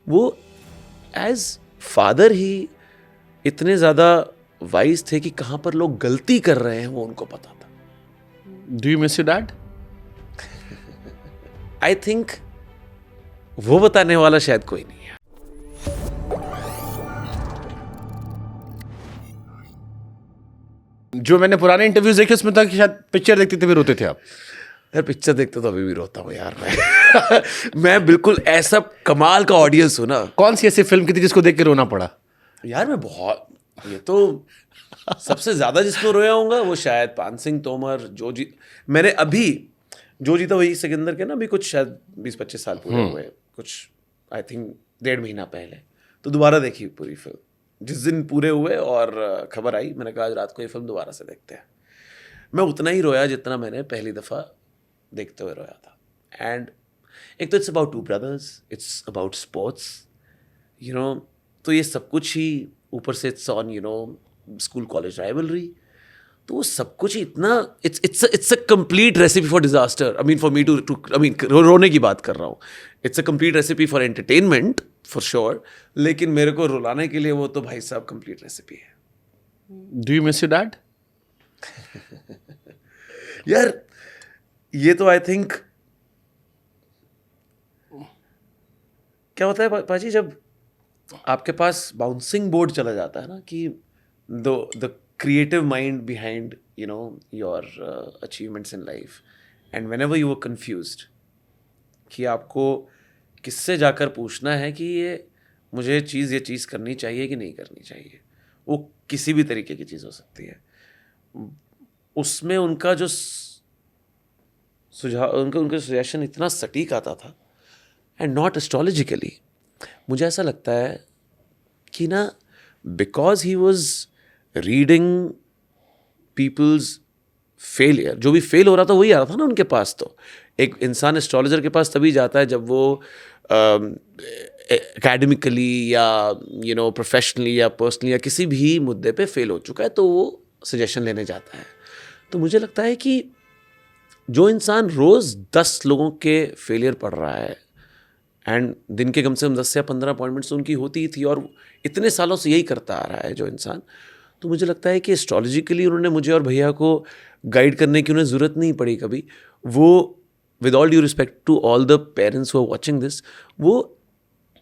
वो as father he इतने ज़्यादा वाइज थे कि कहाँ पर लोग गलती कर रहे हैं वो उनको पता था. Do you miss your dad? I think वो बताने वाला शायद कोई नहीं है. जो मैंने पुराने इंटरव्यूज देखे उसमें था कि शायद पिक्चर देखते थे भी रोते थे आप. यार पिक्चर देखते तो अभी भी रोता हूँ यार मैं. मैं बिल्कुल ऐसा कमाल का ऑडियंस हूँ ना. कौन सी ऐसी फिल्म की थी जिसको देख के रोना पड़ा? यार मैं बहुत, ये तो सबसे ज्यादा जिसको रोया हूँगा वो शायद पान सिंह तोमर. मैंने अभी जो जीता वही सिकंदर के ना अभी कुछ शायद 20-25 साल पूरे हुए कुछ, आई थिंक 1.5 महीना पहले. तो दोबारा देखी पूरी फिल्म जिस दिन पूरे हुए और खबर आई. मैंने कहा आज रात को ये फिल्म दोबारा से देखते हैं. मैं उतना ही रोया जितना मैंने पहली दफ़ा देखते हुए रोया था. एंड एक तो it's about 2 brothers, it's about sports, you know. तो ये सब कुछ ही ऊपर से it's on school college rivalry. तो वो सब कुछ ही इतना it's a complete recipe for disaster. I mean for me too I mean रोने की बात कर रहा हूँ. It's a complete recipe for entertainment for sure, लेकिन मेरे को रुलाने के लिए वो तो भाई साहब कंप्लीट रेसिपी है. Do you miss your dad? यार ये तो आई थिंक क्या होता है पाजी, जब आपके पास बाउंसिंग बोर्ड चला जाता है ना कि the creative mind behind your achievements in life, and whenever you were confused कि आपको किससे जाकर पूछना है कि मुझे ये चीज़ करनी चाहिए कि नहीं करनी चाहिए. वो किसी भी तरीके की चीज़ हो सकती है. उसमें उनका जो सुझाव, उनका सजेशन इतना सटीक आता था एंड नॉट एस्ट्रोलॉजिकली. मुझे ऐसा लगता है कि ना because he was reading people's failure, जो भी फेल हो रहा था वही आ रहा था ना उनके पास. तो एक इंसान एस्ट्रोलॉजर के पास तभी जाता है जब वो एकेडमिकली या प्रोफेशनली या पर्सनली या किसी भी मुद्दे पे फेल हो चुका है, तो वो सजेशन लेने जाता है. तो मुझे लगता है कि जो इंसान रोज़ 10 लोगों के फेलियर पढ़ रहा है एंड दिन के कम से कम 10 या 15 अपॉइंटमेंट्स उनकी होती ही थी और इतने सालों से यही करता आ रहा है जो इंसान, तो मुझे लगता है कि एस्ट्रोलॉजिकली उन्होंने मुझे और भैया को गाइड करने की उन्हें ज़रूरत नहीं पड़ी कभी. वो with all due respect to all the parents who are watching this, वो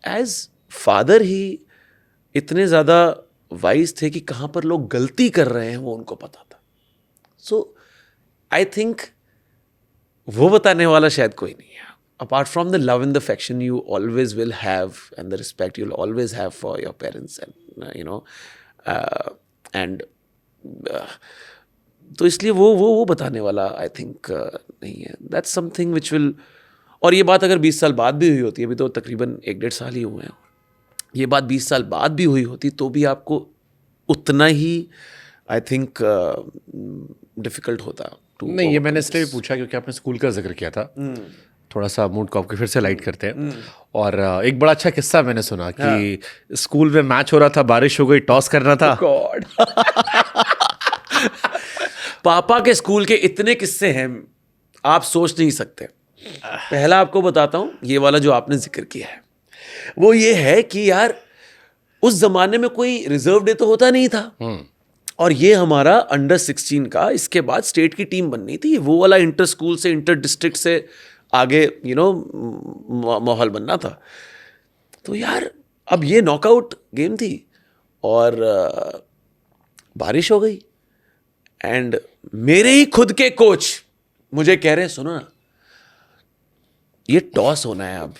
एज फादर ही इतने ज़्यादा वाइज थे कि कहाँ पर लोग गलती कर रहे हैं वो उनको पता था. सो आई थिंक वो बताने वाला शायद कोई नहीं है. Apart from the love and the affection you always will have and the respect you'll always have for your parents and तो इसलिए वो बताने वाला आई थिंक नहीं है. That's something which will, और ये बात अगर 20 साल बाद भी हुई होती है, अभी तो तकरीबन 1-1.5 साल ही हुए हैं, ये बात 20 साल बाद भी हुई होती तो भी आपको उतना ही आई थिंक डिफिकल्ट होता. नहीं, ये मैंने इसलिए भी पूछा क्योंकि आपने स्कूल का जिक्र किया था. थोड़ा सा मूड को आपके फिर से लाइट करते हैं. और एक बड़ा अच्छा किस्सा मैंने सुना कि स्कूल में मैच हो रहा था, बारिश हो गई, टॉस करना था. गॉड पापा के स्कूल के इतने किस्से हैं आप सोच नहीं सकते. पहला आपको बताता हूँ, ये वाला जो आपने जिक्र किया है वो ये है कि यार उस जमाने में कोई रिजर्व डे तो होता नहीं था और ये हमारा अंडर 16 का इसके बाद स्टेट की टीम बननी थी. वो वाला इंटर स्कूल से इंटर डिस्ट्रिक्ट से आगे माहौल बनना था. तो यार अब ये नॉकआउट गेम थी और बारिश हो गई एंड मेरे ही खुद के कोच मुझे कह रहे हैं सुनो ना ये टॉस होना है अब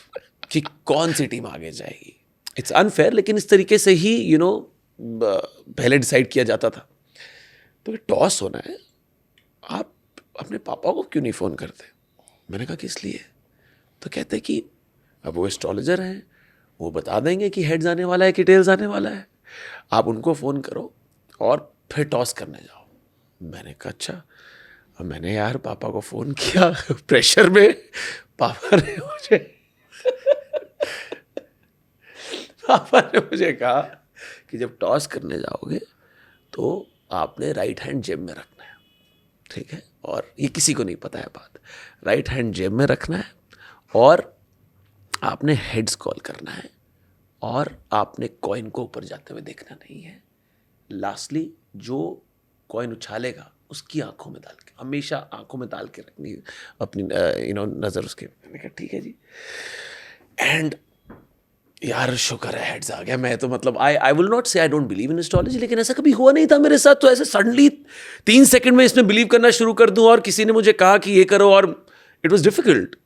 कि कौन सी टीम आगे जाएगी. इट्स अनफेयर, लेकिन इस तरीके से ही पहले डिसाइड किया जाता था. तो ये टॉस होना है, आप अपने पापा को क्यों नहीं फ़ोन करते? मैंने कहा कि इसलिए. तो कहते कि अब वो एस्ट्रोलॉजर हैं, वो बता देंगे कि हेड्स आने वाला है कि टेल्स आने वाला है, आप उनको फ़ोन करो और फिर टॉस करने जाओ. मैंने कहा अच्छा. अब मैंने यार पापा को फ़ोन किया प्रेशर में. पापा ने मुझे कहा कि जब टॉस करने जाओगे तो आपने राइट हैंड जेब में रखना है, ठीक है? और ये किसी को नहीं पता है बात. राइट हैंड जेब में रखना है और आपने हेड्स कॉल करना है और आपने कॉइन को ऊपर जाते हुए देखना नहीं है. लास्टली जो कॉइन उछालेगा उसकी आंखों में डाल के, हमेशा आंखों में डाल के रखनी है अपनी नज़र उसके. मैंने कहा ठीक है जी. एंड यार शुक्र है हेड्स आ गया. मैं तो मतलब आई विल नॉट से I don't believe in astrology, लेकिन ऐसा कभी हुआ नहीं था मेरे साथ. तो ऐसे सडनली 3 सेकंड में इसमें बिलीव करना शुरू कर दूं और किसी ने मुझे कहा कि ये करो, और it was difficult.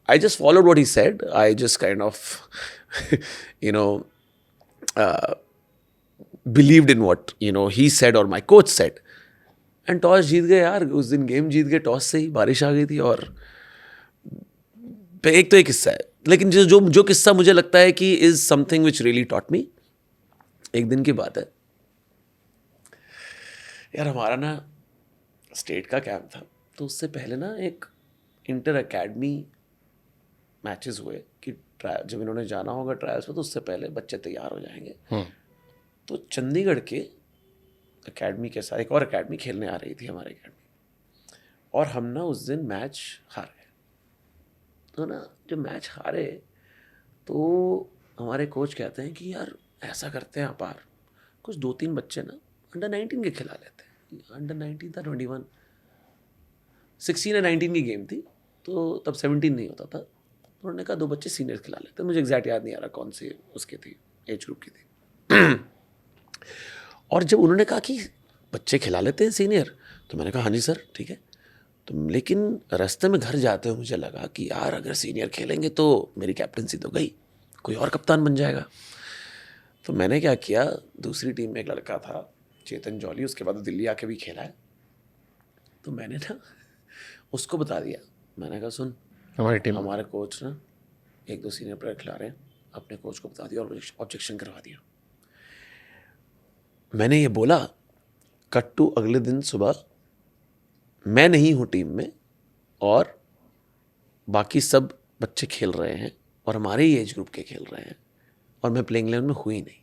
I just followed what he said. I just kind of believed in what he said और my coach said. And toss जीत गए यार. उस दिन गेम जीत गए टॉस से ही. बारिश आ गई थी. और एक तो एक किस्सा है, लेकिन जो किस्सा मुझे लगता है कि is something which really taught me. एक दिन की बात है यार, हमारा ना स्टेट का कैंप था. तो उससे पहले ना एक इंटर एकेडमी मैचेस हुए कि जब इन्होंने जाना होगा ट्रायल्स में, तो उससे पहले बच्चे तैयार हो जाएंगे. तो चंडीगढ़ के एकेडमी के साथ एक और एकेडमी खेलने आ रही थी हमारे एकेडमी, और हम ना उस दिन मैच हार गए. तो ना जब मैच हारे तो हमारे कोच कहते हैं कि यार ऐसा करते हैं अपार, कुछ 2-3 बच्चे ना अंडर 19 के खिला लेते हैं. अंडर 19 था 21, 16 या 19 की गेम थी, तो तब 17 नहीं होता था. उन्होंने कहा 2 बच्चे सीनियर खिला लेते हैं. मुझे एग्जैक्ट याद नहीं आ रहा कौन सी उसकी थी, एज ग्रुप की थी. और जब उन्होंने कहा कि बच्चे खिला लेते हैं सीनियर, तो मैंने कहा हाँ जी सर ठीक है. तो लेकिन रास्ते में घर जाते हुए मुझे लगा कि यार अगर सीनियर खेलेंगे तो मेरी कैप्टनसी तो गई, कोई और कप्तान बन जाएगा. तो मैंने क्या किया, दूसरी टीम में एक लड़का था चेतन जॉली, उसके बाद दिल्ली आके भी खेला है. तो मैंने ना उसको बता दिया. मैंने कहा सुन, हमारी टीम, हमारे कोच ना 1-2 सीनियर प्लेयर खिला रहे हैं. अपने कोच को बता दिया और ऑब्जेक्शन करवा दिया. मैंने ये बोला, कट टू अगले दिन सुबह मैं नहीं हूँ टीम में और बाकी सब बच्चे खेल रहे हैं और हमारे ही एज ग्रुप के खेल रहे हैं, और मैं प्लेइंग 11 में हुई नहीं.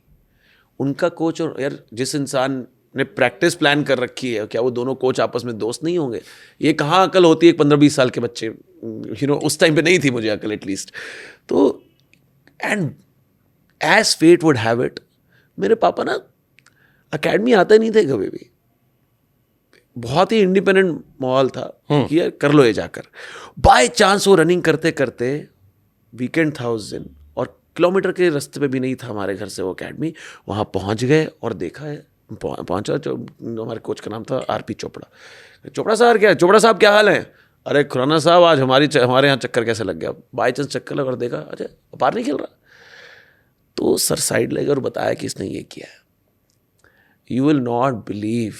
उनका कोच और यार जिस इंसान ने प्रैक्टिस प्लान कर रखी है, क्या वो दोनों कोच आपस में दोस्त नहीं होंगे? ये कहाँ अकल होती है 15-20 साल के बच्चे. उस टाइम पे नहीं थी मुझे अकल एटलीस्ट. तो and as fate would have it, मेरे पापा ना अकेडमी आते नहीं थे कभी भी. बहुत ही इंडिपेंडेंट माहौल था कि यार कर लो ये जाकर. बाय चांस वो रनिंग करते करते, वीकेंड था उस दिन और किलोमीटर के रास्ते पे भी नहीं था हमारे घर से वो अकेडमी, वहाँ पहुँच गए और देखा है. पहुँचा, जो हमारे कोच का नाम था आरपी चोपड़ा. चोपड़ा साहब क्या हाल है? अरे खुराना साहब आज हमारे यहाँ चक्कर कैसे लग गया? बाई चांस चक्कर लगा और देखा अच्छा अपार नहीं खेल रहा. तो सर साइड लेकर और बताया कि इसने ये किया है. You will not believe,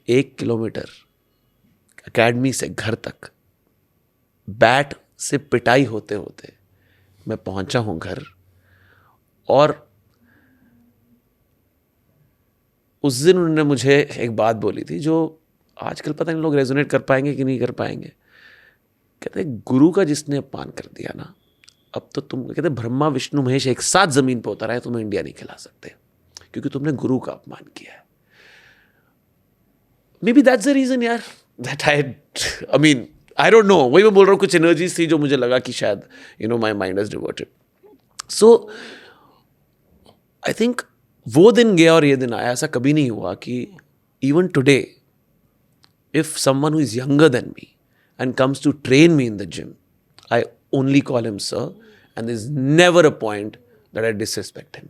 1 kilometre academy से घर तक बैट से पिटाई होते होते मैं पहुंचा हूं घर. और उस दिन उन्होंने मुझे एक बात बोली थी जो आजकल पता नहीं लोग रेजोनेट कर पाएंगे कि नहीं कर पाएंगे. कहते गुरु का जिसने अपमान कर दिया ना, अब तो तुम, कहते ब्रह्मा विष्णु महेश एक साथ जमीन पर उतर आए, तुम्हें इंडिया नहीं खिला सकते क्योंकि तुमने गुरु का अपमान किया है. Maybe that's the reason यार, that I mean, I don't know. वही मैं बोल रहा हूँ, कुछ एनर्जीज थी जो मुझे लगा कि शायद my mind has diverted. So I think वो दिन गया और ये दिन आया. ऐसा कभी नहीं हुआ कि even today, if someone who is younger than me and comes to train me in the gym, I only call him sir, and there's never a point that I disrespect him.